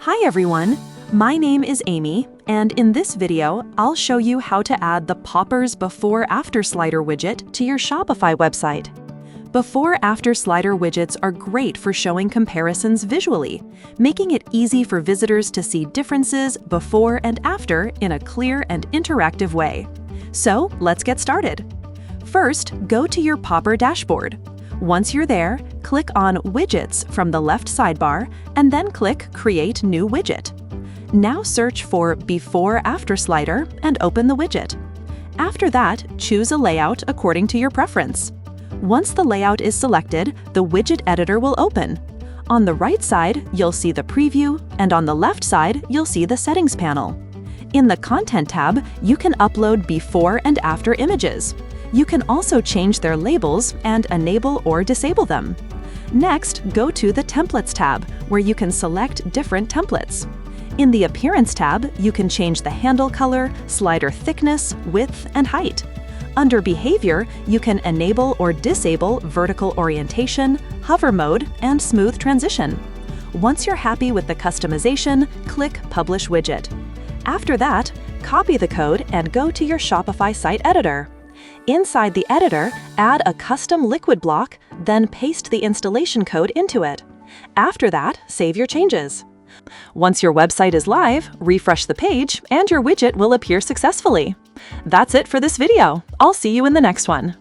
Hi everyone, my name is Amy, and in this video, I'll show you how to add the Poppers Before-After Slider widget to your Shopify website. Before-After Slider widgets are great for showing comparisons visually, making it easy for visitors to see differences before and after in a clear and interactive way. So, let's get started. First, go to your Popper dashboard. Once you're there, click on Widgets from the left sidebar and then click Create New Widget. Now search for Before-After Slider and open the widget. After that, choose a layout according to your preference. Once the layout is selected, the widget editor will open. On the right side, you'll see the preview, and on the left side, you'll see the settings panel. In the Content tab, you can upload before and after images. You can also change their labels and enable or disable them. Next, go to the Templates tab, where you can select different templates. In the Appearance tab, you can change the handle color, slider thickness, width, and height. Under Behavior, you can enable or disable vertical orientation, hover mode, and smooth transition. Once you're happy with the customization, click Publish Widget. After that, copy the code and go to your Shopify site editor. Inside the editor, add a custom liquid block, then paste the installation code into it. After that, save your changes. Once your website is live, refresh the page, and your widget will appear successfully. That's it for this video. I'll see you in the next one.